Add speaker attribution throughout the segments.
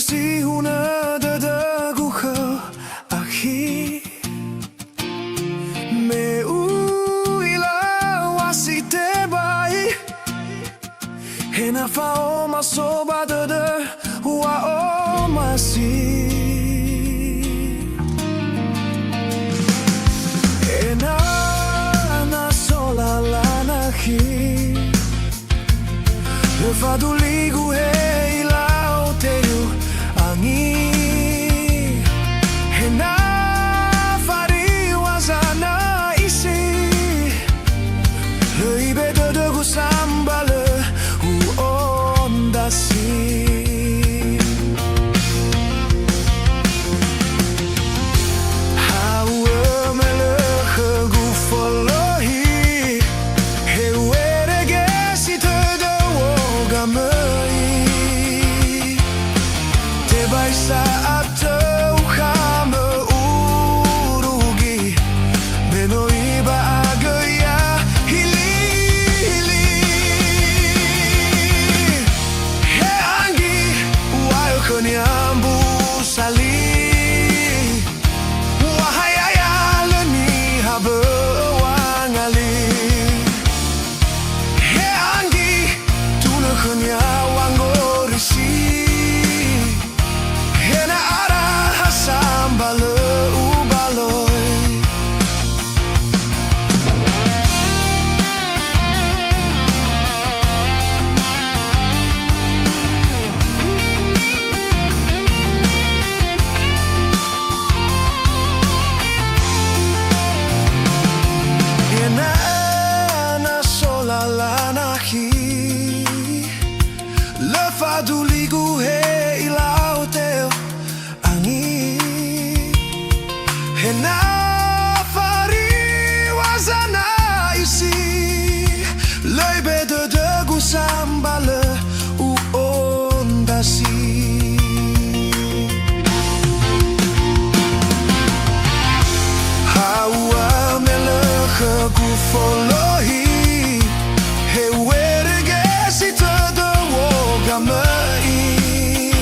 Speaker 1: versi huna dodogu akhir meu ilawasi terbaik hena FAOMASI WAOMASI hena na solalanahi ÖFATUNÖ heilau teu angin hena fariwazana isi leibe dodogu sambale ondasi saat Tuhan mengurugi menoi bahagia hili-hili He anggi wayo kenyambu sali wahai ayaleni habe wangali He anggi tuna kenyawang gorisi HASAMBALO UBALOI Hena na solalanahi ÖFATUNÖ heilau teu hena fariwazana isi leibe dodogu sambale ondasi hawa melekhe gufoloi hewergesi todowoga mei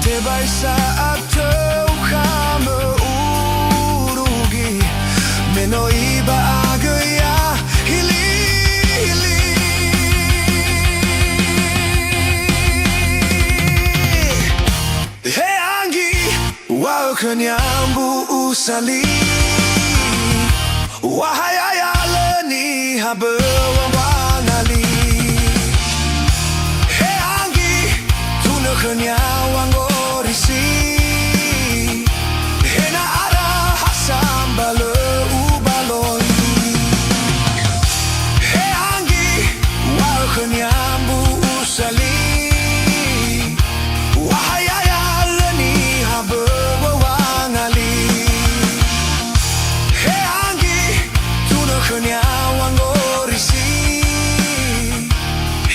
Speaker 1: terbaik saat Tuhan mengurugi menoi bahagia hili-hili He anggi wayo kenyambu usali wahai ayaleni habe wangali He anggi tuna kenyawang gorisi hena ada HASAMBALO UBALOI He anggi wayo kenyambu usali wahai ayaleni habe wangali He anggi tuna kenyawang gorisi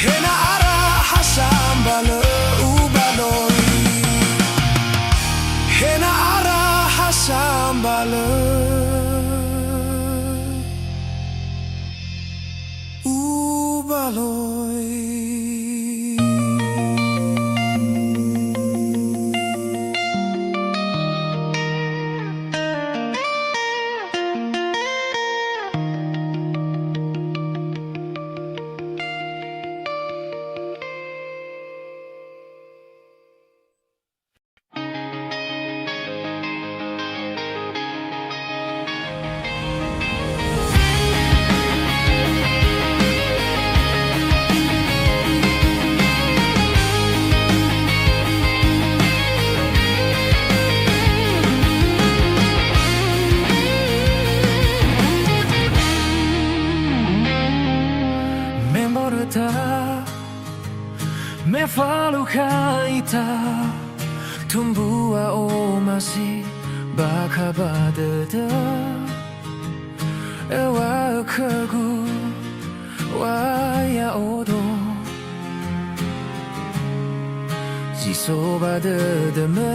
Speaker 1: hena ada HASAMBALO UBALOI hena ada HASAMBALO UBALOI Me FALUKHA ita tumbu'o masih baka badada ewa kegu wa YAUGO jisoba dedeme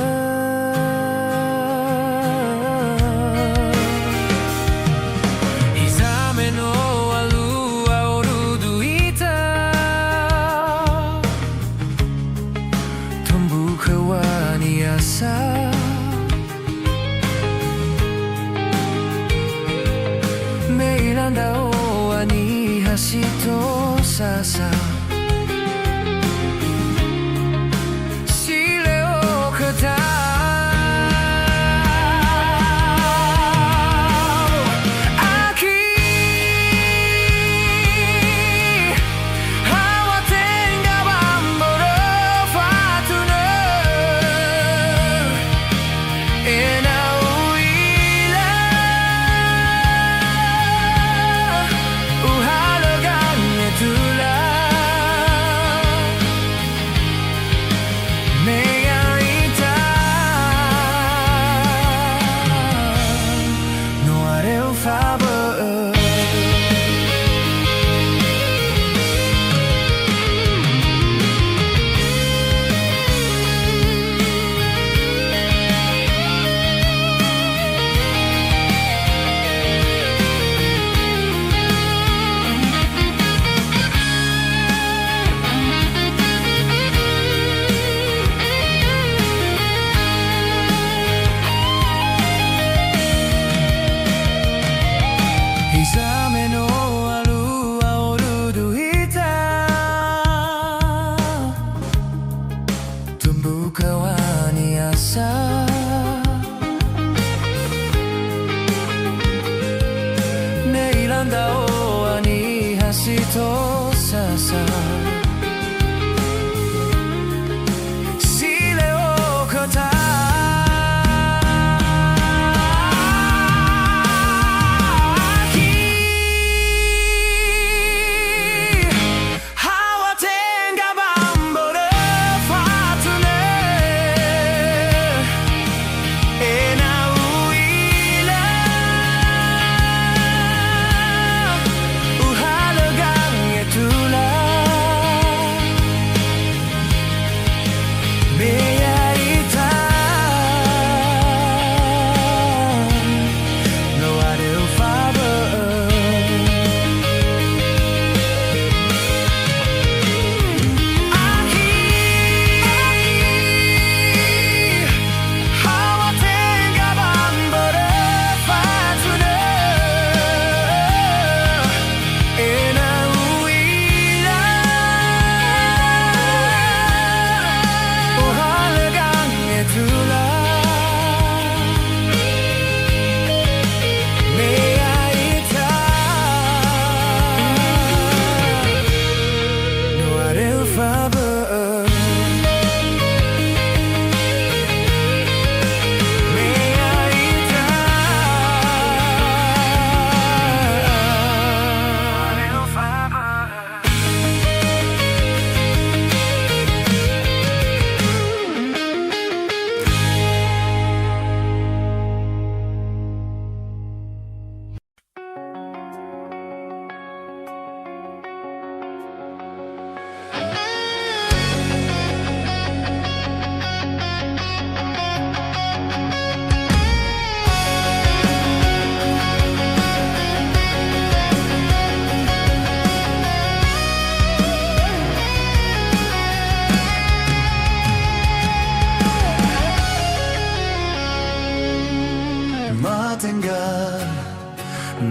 Speaker 1: hasito sasa Sileo kata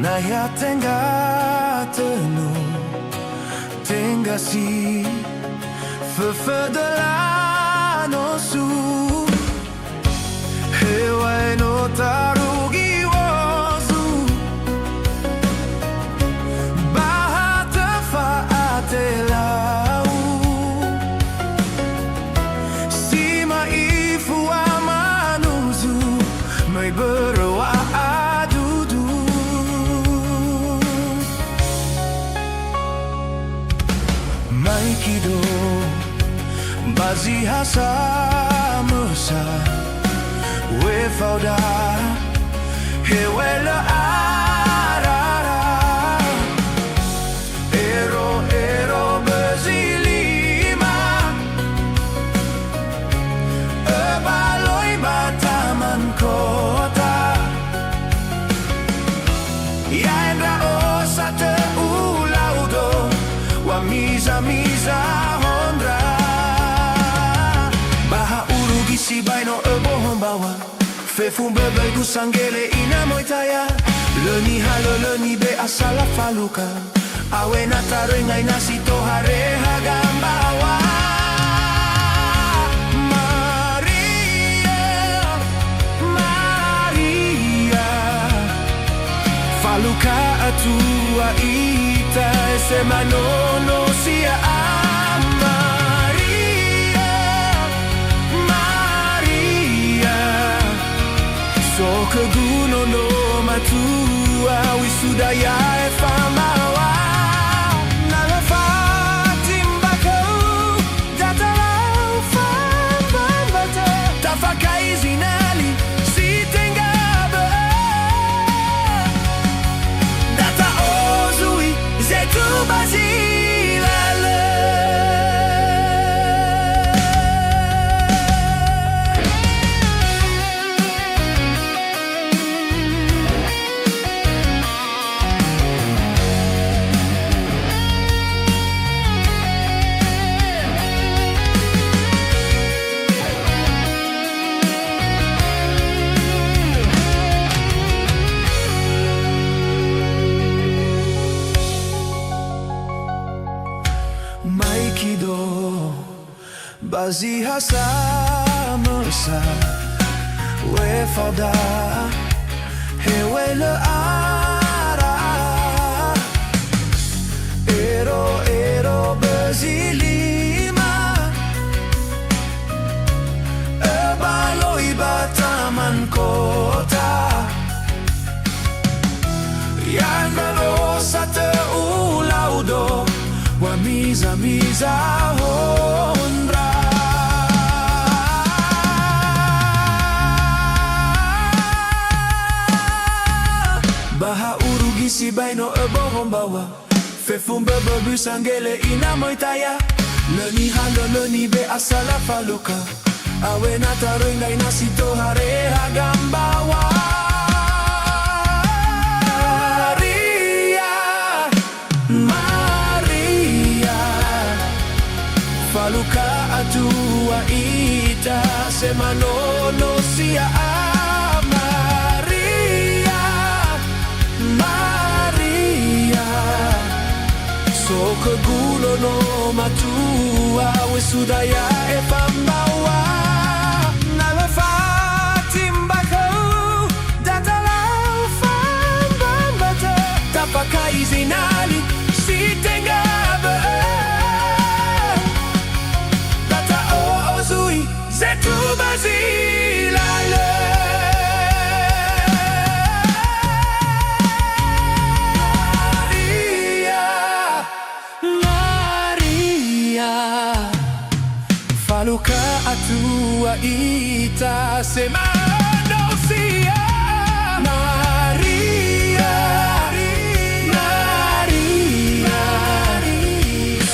Speaker 1: Naya tenga tenu Tenga si FEFU de la nosu Hewai no tarugi wozu Baha tefaate lau Sima ifu amanuzu Mai berwa Kido Bazi hasamusa We fauda Hewela arara Ero bezilima UBALOI bataman kota Ya NDRAUGO sate ulaudo Wa miza hondra Baha urugi si baino ebo bawa FEFU bebegu sangele ina moitaya Leni halo leni be asala FALUKHA awe na taroy ngay nasito hare hagambawa FALUKHA ATUA ita ese manono sia Maria Maria so keguno no matua wisudaya e famawa nalafatim bakau datalau fambambata tafakai zinali si tengabe data ozui zetu bazilale Maikido bazi hasamasa we fada hewe le ara ero bazilima UBALOI bataman kota yan velosa te ulaudo Wamiza hondra Baha urugi si baino ebohon bawa Fefum bebebu sangele ina moitaya Leni hando leni be asala FALUKHA Awe na taroy ngay nasito hare hagambawa FALUKHA ATUA ita semanono sia Maria Maria so kegulo no matua wisudaya e pambawa nalafatim bakau datalau fambambata tapakai zinali si tengabe zetu bazilale Maria Maria FALUKHA ATUA ita semano sia Maria Maria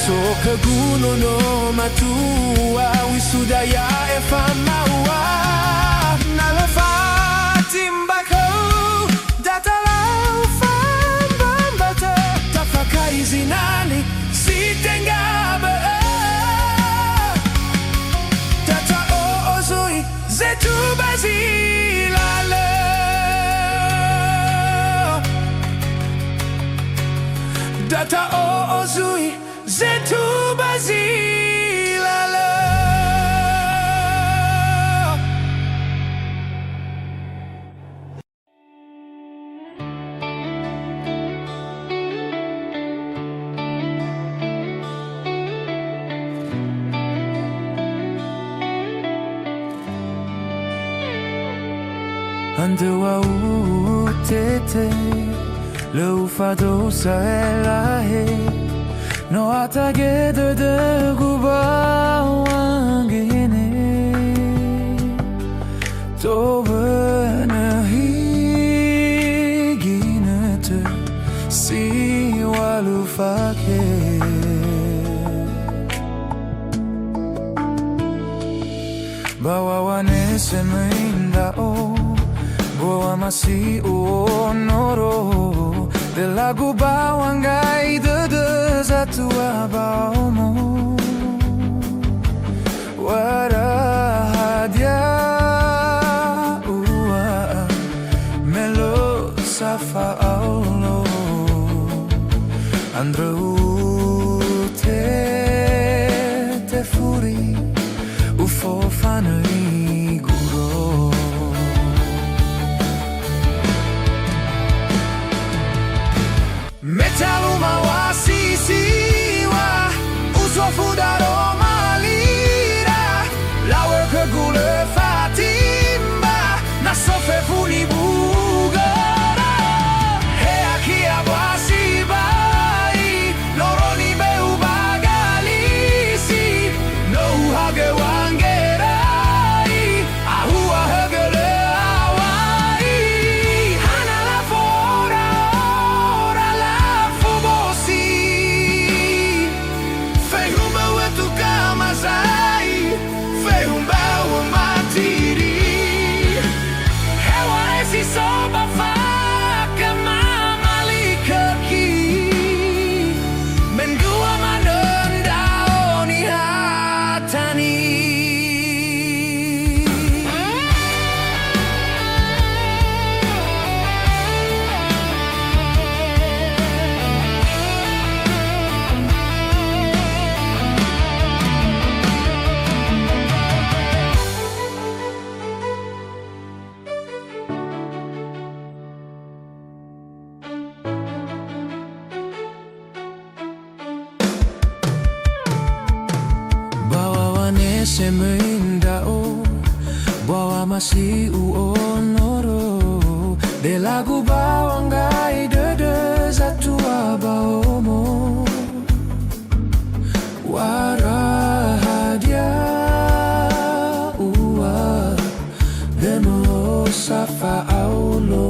Speaker 1: so keguno no matua wisudaya e famawa nalafatim bakau datalau fambambata tafakai zinali si tengabe data ozui zetu bazilale data ozui zetu bazilale Andewa utete le ufado saelahe no atage DODOGU bawangene tobana higinete si walufake bawa wanese meindao FAOMASI onoro del lagu bawangai dedes ATUA baumu warahadia ua melo safa aulo NDRAUGO te furi UFOFANOI GURO Metaluma wa sisiwa usofudaro malira lawer ke gule fatimba na FEFU ni bugara he akia basi bai loroni beu bagalisi no hage wangerai ahua hagele awai hana la fora ora la fobosi fehumba wetu kama zai fehumba wa matiri hewa esi soba faka mama likaki mengua manenda oni hatani bawa wanese mendao bawa masih uonoro de lagu bawangai dede zatua baomo warahadia ua demo safa aulo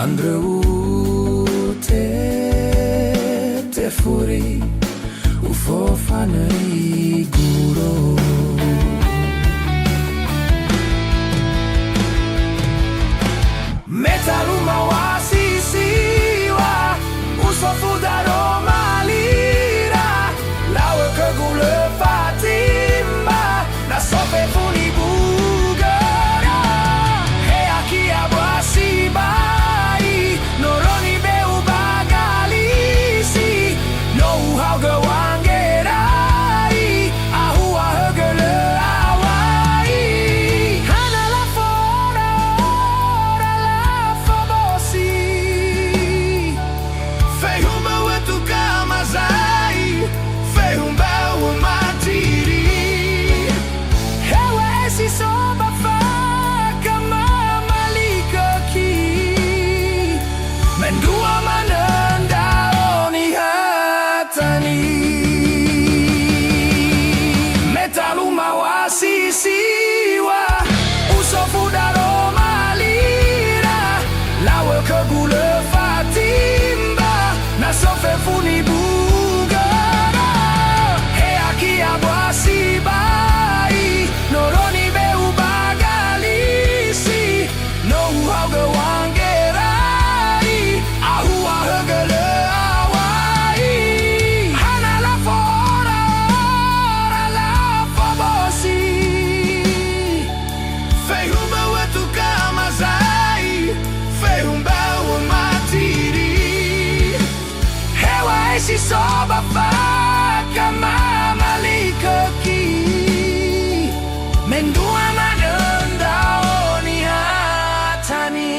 Speaker 1: NDRAUGO te furi UFOFANOI GURO Metaluma wa sisiwa usofudaro malira lawer ke gule fatimba na FEFU ni bugara he akia basi bai noroni beu bagalisi no hauge wangerai ahua hagele awai hana la fora ora la fobosi fehumba wetu kama zai fehumba wa matiri hewa esi soba faka mama likaki mendua manenda oni hatani metaluma wa sisiwa usofudaro malira lawer ke gule fatimba na FEFU ni bugara he akia basi bai noroni beu bagalisi no hauge wangerai ahua hagele awai hana la fora ora la fobosi fehumba wetu kama zai fehumba wa matiri hewa esi soba faka mama likaki mendua manenda oni hatani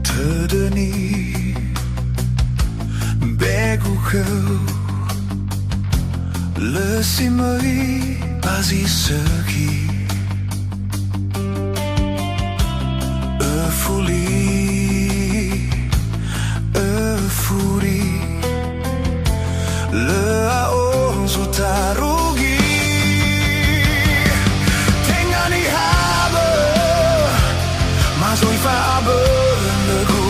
Speaker 1: Terdeni begu kau lesimai bazi segi Eufuri le aon sutarugi tengani habe mas oi fa habe legu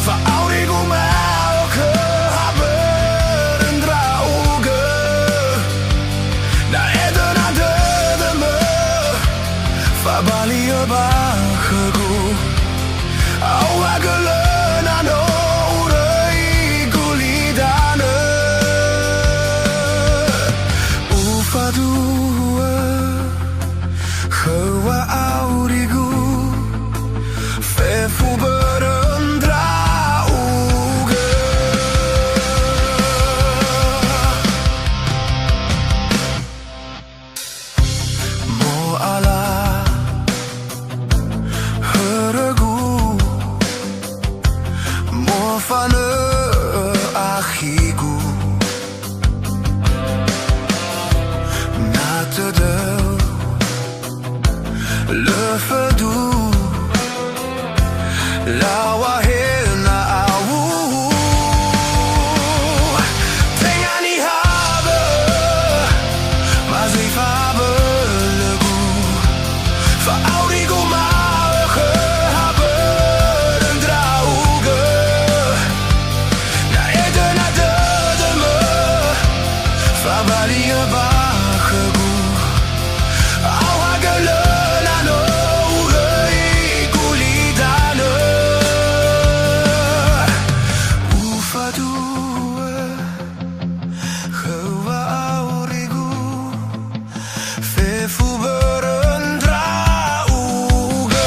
Speaker 1: fa aurigu mau ke bahagu Awagala no urai gulidana Ufadua Hawa aurigu FEFU NDRAUGO Mo'ala Haragu Mofane akhigu Natadau Lefadu Lawahena awu Tengani habe Mazui fabe legu Fa aurigo mache habe NDRAUGO Na edena dedeme Fa balia bachagu Awagele no urai gulidana Ufadua Hawa aurigu FEFU NDRAUGO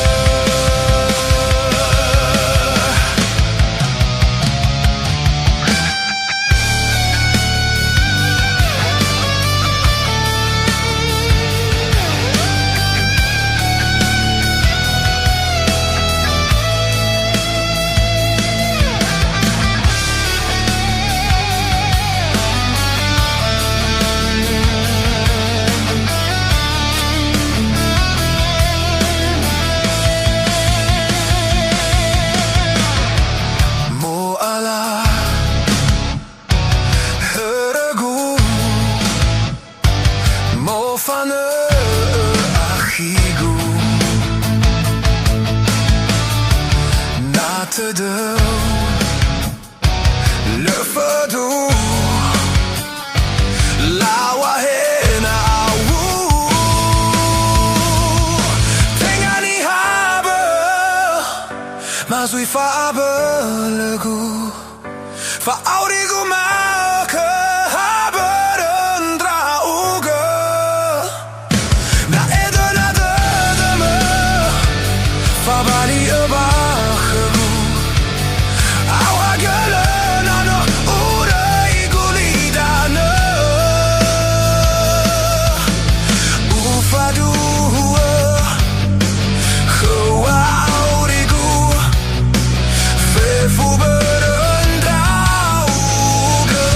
Speaker 1: Mo'ala Haragu Mofane akhigu Natadau Lefadu Lawahena awu Tengani habe Mazui fabe legu Fa aurigu make habe NDRAUGO Na edena dedeme Fa bali bahagu Awagele no urai gulidana Ufadua Hawa aurigu FEFU NDRAUGO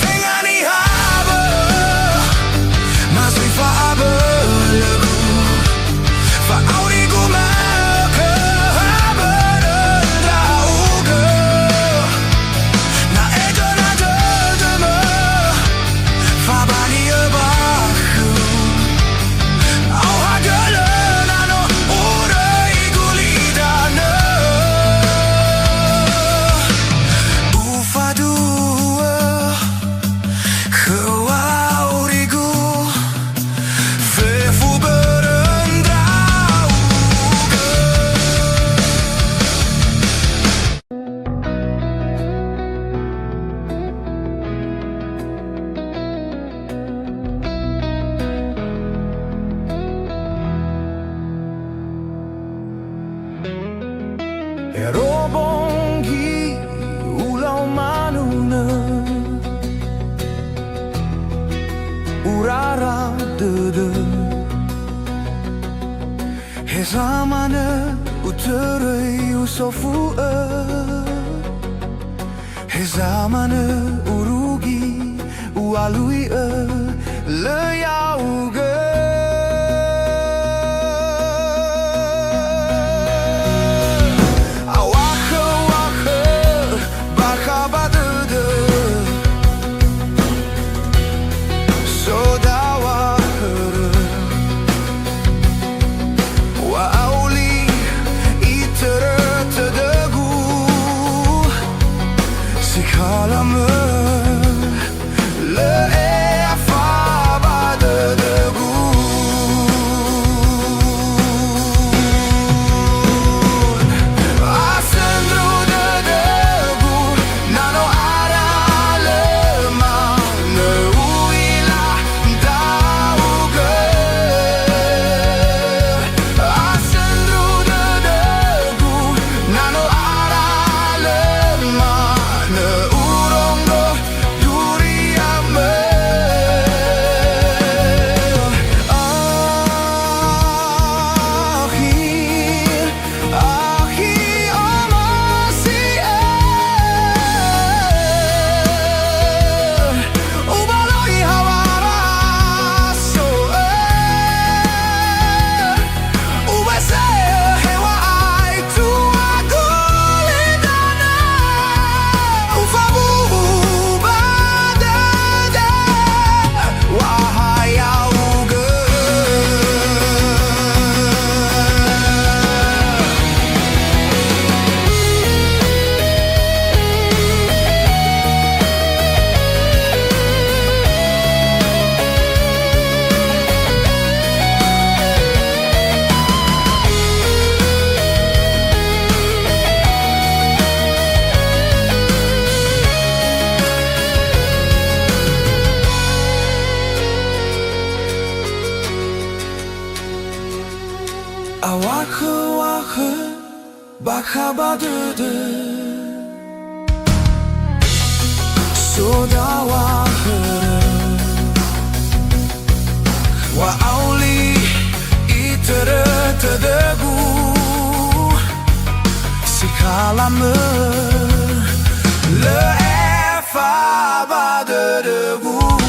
Speaker 1: Tengani habe Mazui fabe legu Fa aurigu make habe NDRAUGO Na edena dedeme Fa balia bahagu Awagele no urai gulidana Ufadua Hawa aurigu FEFU NDRAUGO Erobongi ulau manuna Urara dede Hezamane uterei usofu Hezamane urugi ualui Le YAUGO Le Awakı wakı bakabadıdı Soda wakı Wa auli itere tedegu Sikalamı le efa badedegu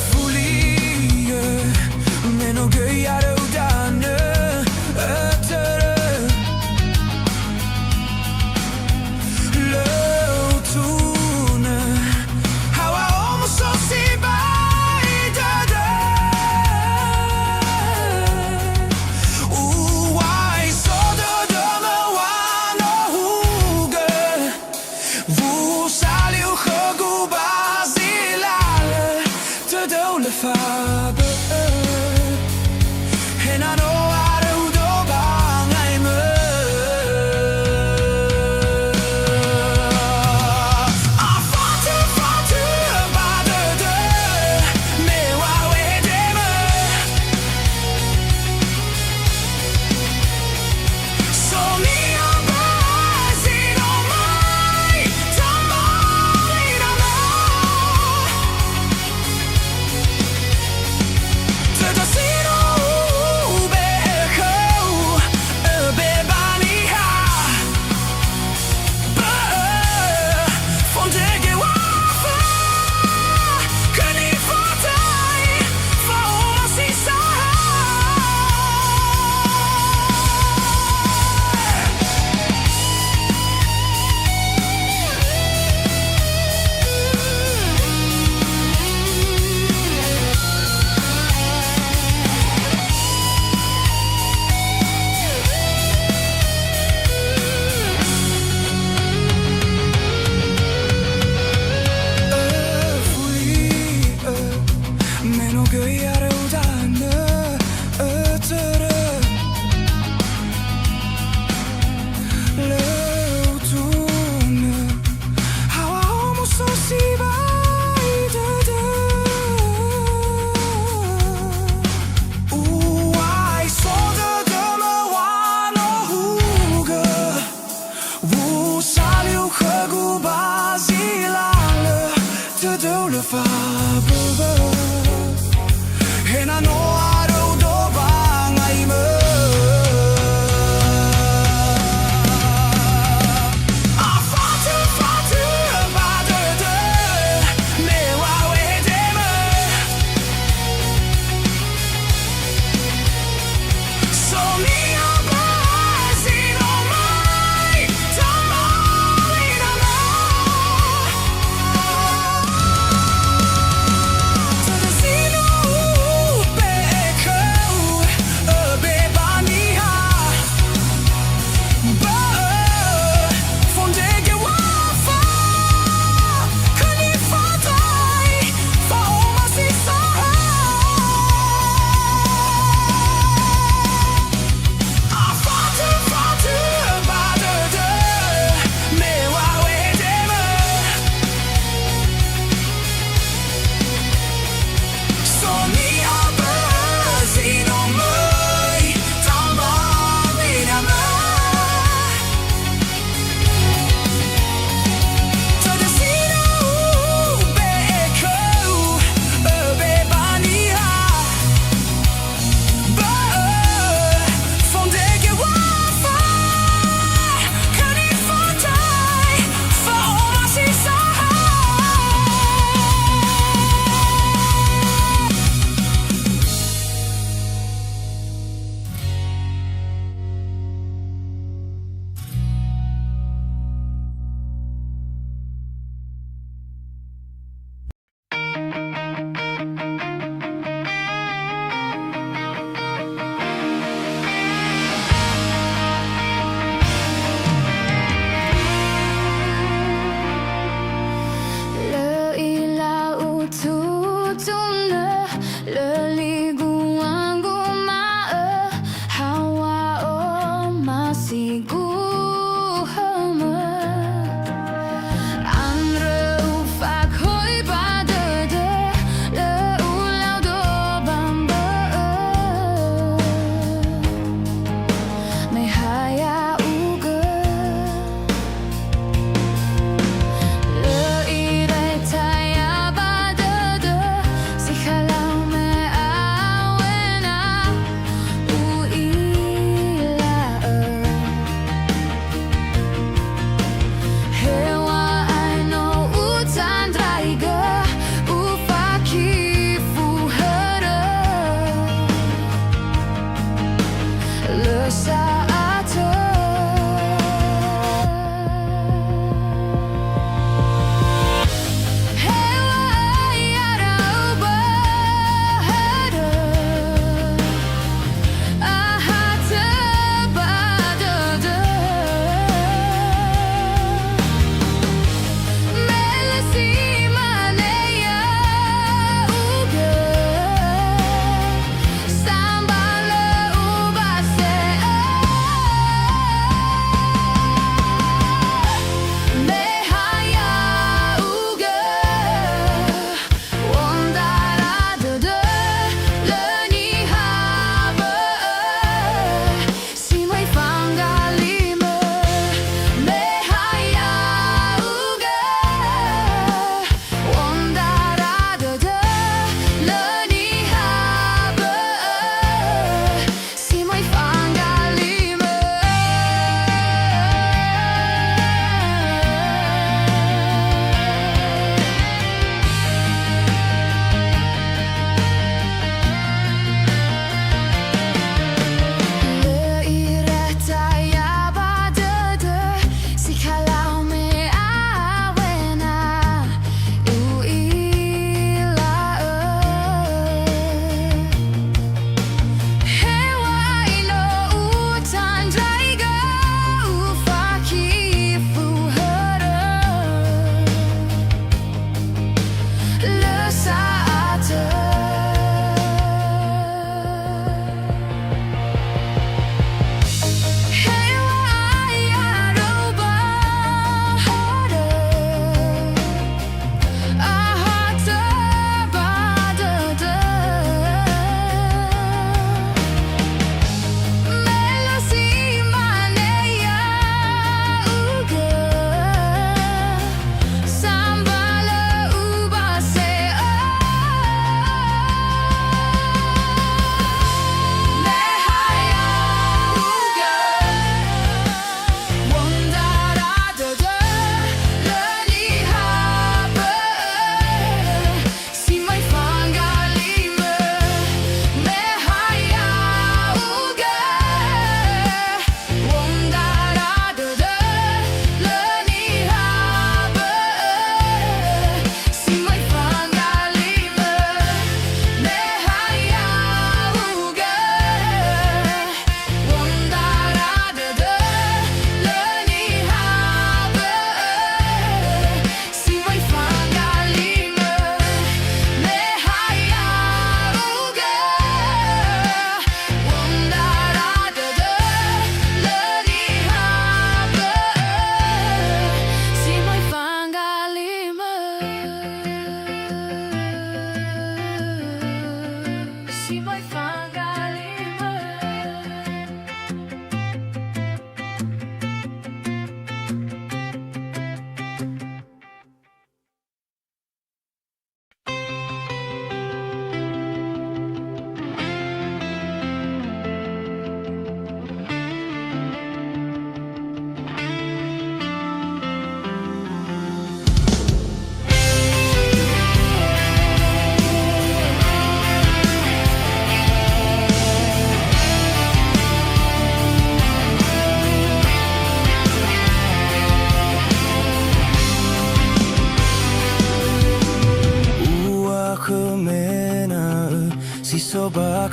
Speaker 2: Öfulige, men och göjare och danne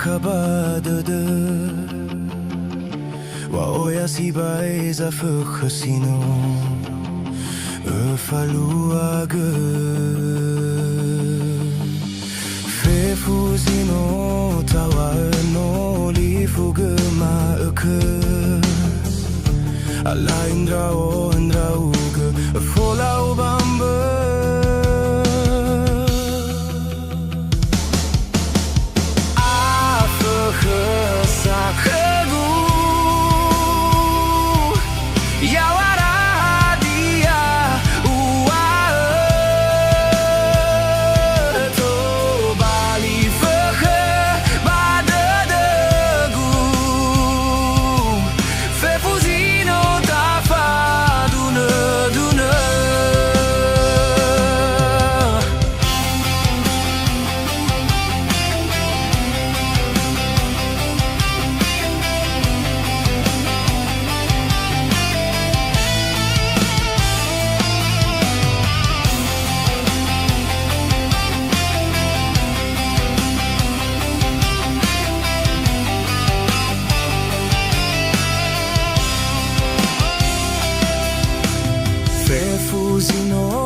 Speaker 1: kabadada Wa oya si bai za FEFU ÖFALUKHA FEFU sino tawa no lifuge ma Alla NDRAUGO FOLAU bamba FEFU sino